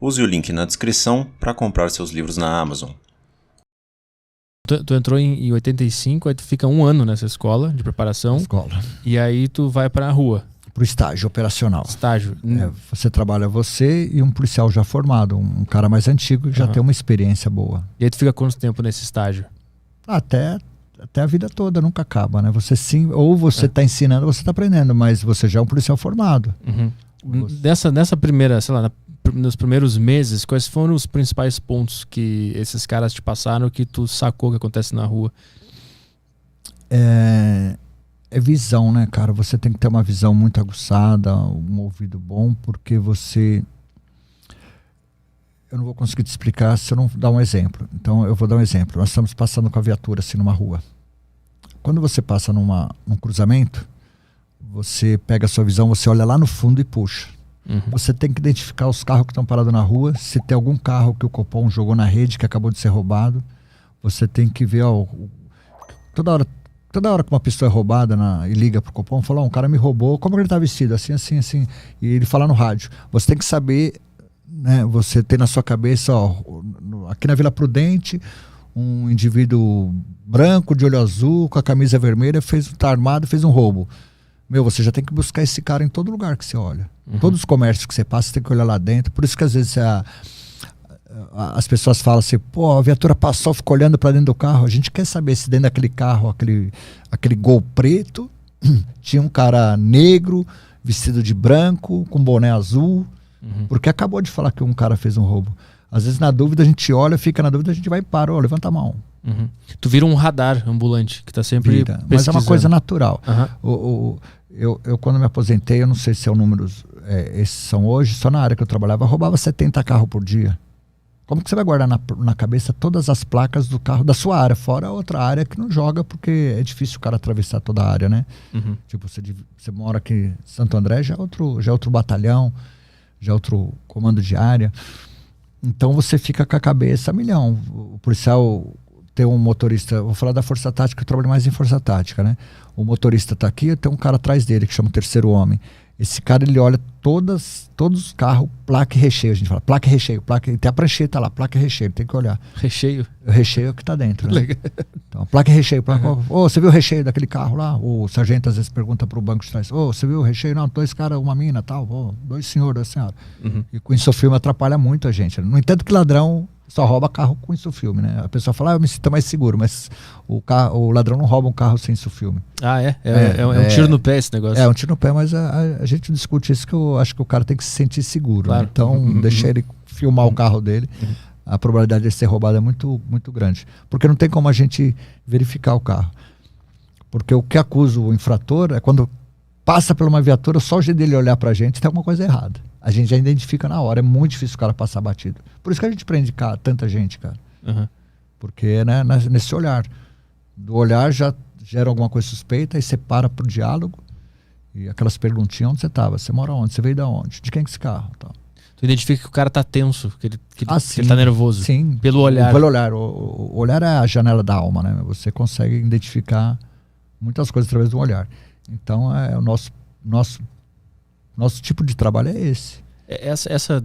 Use o link na descrição para comprar seus livros na Amazon. Tu entrou em 85, aí tu fica 1 ano nessa escola de preparação. E aí tu vai pra rua. Pro estágio operacional. Estágio. Você trabalha você e um policial já formado, um cara mais antigo que já tem uma experiência boa. E aí tu fica quanto tempo nesse estágio? Até a vida toda, nunca acaba, né? Você sim, ou você tá ensinando ou você tá aprendendo, mas você já é um policial formado. Nessa primeira, sei lá, nos primeiros meses, quais foram os principais pontos que esses caras te passaram que tu sacou que acontece na rua? É visão, né, cara? Você tem que ter uma visão muito aguçada, um ouvido bom, porque você... Eu não vou conseguir te explicar se eu não dar um exemplo. Então eu vou dar um exemplo. Nós estamos passando com a viatura assim numa rua. Quando você passa num cruzamento, você pega a sua visão, você olha lá no fundo e puxa. Você tem que identificar os carros que estão parados na rua. Se tem algum carro que o Copom jogou na rede que acabou de ser roubado, você tem que ver, toda hora que uma pessoa é roubada e liga pro Copom, fala, um cara me roubou, como ele tá vestido? Assim, assim, assim. E ele fala no rádio. Você tem que saber, né? Você tem na sua cabeça, aqui na Vila Prudente, um indivíduo branco, de olho azul, com a camisa vermelha, tá armado, fez um roubo. Você já tem que buscar esse cara em todo lugar que você olha. Todos os comércios que você passa, você tem que olhar lá dentro. Por isso que às vezes as pessoas falam assim, pô, a viatura passou, ficou olhando para dentro do carro. A gente quer saber se dentro daquele carro, aquele Gol preto, tinha um cara negro, vestido de branco, com boné azul, porque acabou de falar que um cara fez um roubo. Às vezes na dúvida a gente olha, fica na dúvida, a gente vai e para, levanta a mão. Tu vira um radar ambulante, que tá sempre pesquisando. Mas é uma coisa natural. Eu quando me aposentei, eu não sei se é o número, esses são hoje, só na área que eu trabalhava, eu roubava 70 carros por dia. Como que você vai guardar na cabeça todas as placas do carro da sua área, fora outra área que não joga, porque é difícil o cara atravessar toda a área, né? Tipo, você mora aqui em Santo André, já é outro batalhão, já é outro comando de área. Então você fica com a cabeça a milhão. O policial tem um motorista, vou falar da Força Tática, eu trabalho mais em Força Tática, né? O motorista tá aqui, tem um cara atrás dele que chama o terceiro homem. Esse cara, ele olha todos os carros, placa e recheio, a gente fala, placa e recheio, tem a prancheta lá, placa e recheio, tem que olhar. Recheio? O recheio é o que tá dentro, né? Então, placa e recheio, você viu o recheio daquele carro lá? O sargento às vezes pergunta pro banco de trás, você viu o recheio? Não, 2 caras, uma mina, tal, 2 senhores, 2 senhoras. E com isso o filme atrapalha muito a gente. No entanto que ladrão só rouba carro com insufilme, né? A pessoa fala, eu me sinto mais seguro, mas o ladrão não rouba um carro sem insufilme. É um tiro no pé esse negócio. É um tiro no pé, mas a gente discute isso, que eu acho que o cara tem que se sentir seguro. Claro. Né? Então, deixa ele filmar o carro dele. A probabilidade de ser roubado é muito, muito grande. Porque não tem como a gente verificar o carro. Porque o que acusa o infrator é quando passa por uma viatura, só o jeito dele olhar pra gente, tem alguma coisa errada. A gente já identifica na hora. É muito difícil o cara passar batido. Por isso que a gente prende tanta gente, cara. Porque, né, nesse olhar. Do olhar já gera alguma coisa suspeita, aí você para pro diálogo e aquelas perguntinhas, onde você estava? Você mora onde? Você veio de onde? De quem é esse carro? Tal. Tu identifica que o cara tá tenso, que ele tá nervoso. Sim. Pelo olhar. Pelo olhar. O olhar é a janela da alma, né? Você consegue identificar muitas coisas através do olhar. Então, o nosso tipo de trabalho é esse. Essa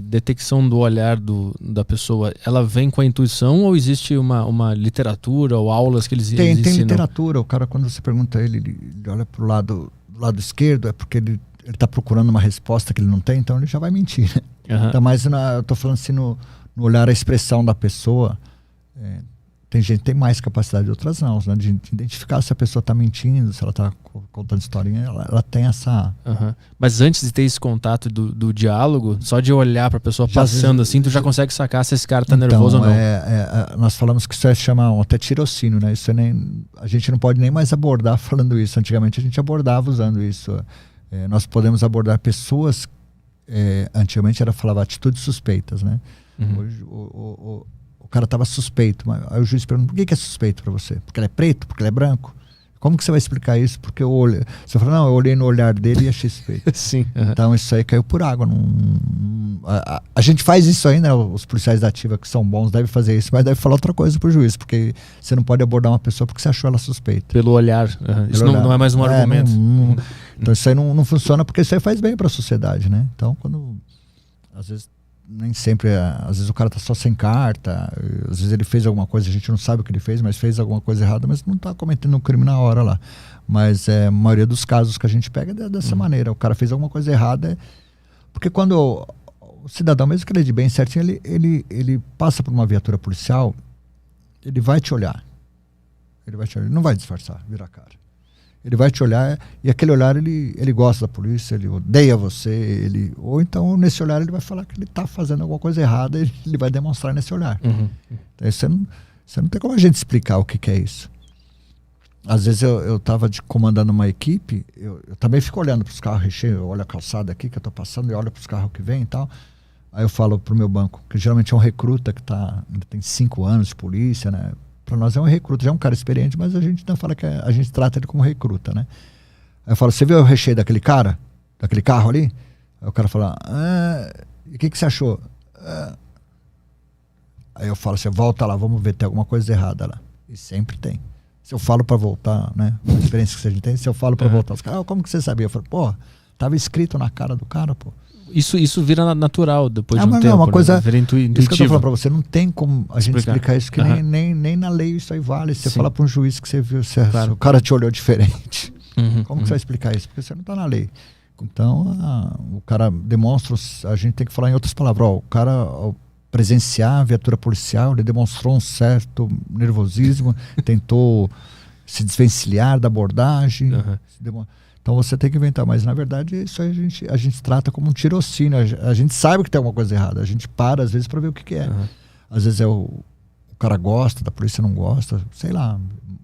detecção do olhar da pessoa, ela vem com a intuição ou existe uma literatura ou aulas que eles ensinam? Tem literatura. O cara, quando você pergunta a ele olha pro lado esquerdo, é porque ele está procurando uma resposta que ele não tem, então ele já vai mentir. Então, mas eu tô falando assim, no olhar, a expressão da pessoa. Tem gente que tem mais capacidade, outras não, né? De identificar se a pessoa está mentindo, se ela está contando historinha, ela tem essa... Mas antes de ter esse contato do diálogo, só de olhar para a pessoa passando assim, tu já consegue sacar se esse cara está nervoso ou não. Nós falamos que isso chama até tirocínio, né? Isso a gente não pode nem mais abordar falando isso. Antigamente a gente abordava usando isso. Nós podemos abordar pessoas, antigamente falava atitudes suspeitas, né? Hoje o cara estava suspeito, mas aí o juiz pergunta, por que é suspeito para você? Porque ele é preto? Porque ele é branco? Como que você vai explicar isso? Porque você fala, não, eu olhei no olhar dele e achei suspeito. Sim. Então isso aí caiu por água. A gente faz isso aí, né? Os policiais da ativa que são bons devem fazer isso, mas deve falar outra coisa pro juiz, porque você não pode abordar uma pessoa porque você achou ela suspeita. Pelo olhar. Isso não é mais um argumento. Então isso aí não funciona, porque isso aí faz bem para a sociedade, né? Então, às vezes nem sempre, às vezes o cara tá só sem carta, às vezes ele fez alguma coisa, a gente não sabe o que ele fez, mas fez alguma coisa errada, mas não tá cometendo um crime na hora lá. Mas a maioria dos casos que a gente pega é dessa maneira, o cara fez alguma coisa errada, porque quando o cidadão, mesmo que ele é de bem certinho, ele passa por uma viatura policial, ele vai te olhar, ele não vai disfarçar, virar a cara. Ele vai te olhar e aquele olhar ele gosta da polícia, ele odeia você, ou então nesse olhar ele vai falar que ele está fazendo alguma coisa errada e ele vai demonstrar nesse olhar. Então, você não tem como a gente explicar o que é isso. Às vezes eu estava comandando uma equipe, eu também fico olhando para os carros recheios, eu olho a calçada aqui que eu estou passando e olho para os carros que vêm e tal. Aí eu falo para o meu banco, que geralmente é um recruta que ainda tem 5 anos de polícia, né? Para nós é um recruta, já é um cara experiente, mas a gente não fala que a gente trata ele como recruta, né? Aí eu falo, você viu o recheio daquele cara? Daquele carro ali? Aí o cara fala, e o que você achou? Aí eu falo, você volta lá, vamos ver, tem alguma coisa errada lá. E sempre tem. Se eu falo para voltar, né? A experiência que a gente tem, se eu falo para voltar, os caras, como que você sabia? Eu falo, pô, tava escrito na cara do cara, pô. Isso vira natural depois de um tempo. Não, uma coisa, vira intuitivo. Isso que eu tô falando pra você, não tem como a gente explicar isso, que nem na lei isso aí vale. Se você falar pra um juiz que você viu, o cara te olhou diferente. Como que você vai explicar isso? Porque você não tá na lei. Então, o cara demonstra, a gente tem que falar em outras palavras, o cara, ao presenciar a viatura policial, ele demonstrou um certo nervosismo, tentou se desvencilhar da abordagem, então você tem que inventar, mas na verdade isso aí a gente trata como um tirocínio, a gente sabe que tem alguma coisa errada, a gente para às vezes para ver o que é. Às vezes o cara gosta, da polícia não gosta, sei lá.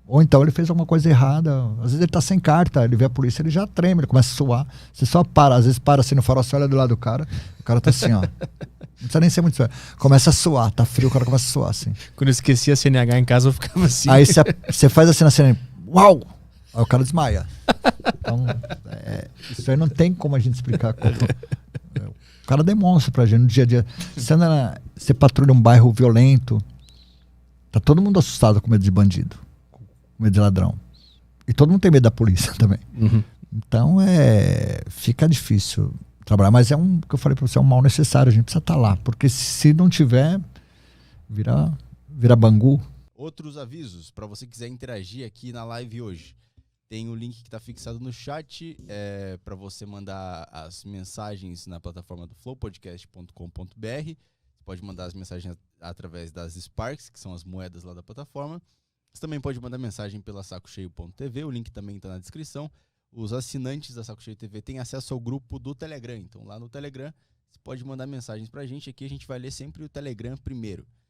Ou então ele fez alguma coisa errada, às vezes ele tá sem carta, ele vê a polícia, ele já treme, ele começa a suar. Você só para, às vezes para assim no farol, você olha do lado do cara, o cara tá assim, ó. Não precisa nem ser muito sério. Começa a suar, tá frio, o cara começa a suar assim. Quando eu esquecia a CNH em casa, eu ficava assim. Aí você faz assim na cena, uau! Aí o cara desmaia. Então, isso aí não tem como a gente explicar. O cara demonstra pra gente no dia a dia. Você patrulha um bairro violento, tá todo mundo assustado com medo de bandido, com medo de ladrão. E todo mundo tem medo da polícia também. Então, fica difícil trabalhar. Mas que eu falei pra você, é um mal necessário. A gente precisa estar lá. Porque se não tiver, vira Bangu. Outros avisos, para você quiser interagir aqui na live hoje. Tem o link que está fixado no chat para você mandar as mensagens na plataforma do flowpodcast.com.br. Você pode mandar as mensagens através das Sparks, que são as moedas lá da plataforma. Você também pode mandar mensagem pela sacocheio.tv, o link também está na descrição. Os assinantes da Saco Cheio TV têm acesso ao grupo do Telegram. Então lá no Telegram você pode mandar mensagens para a gente. Aqui a gente vai ler sempre o Telegram primeiro.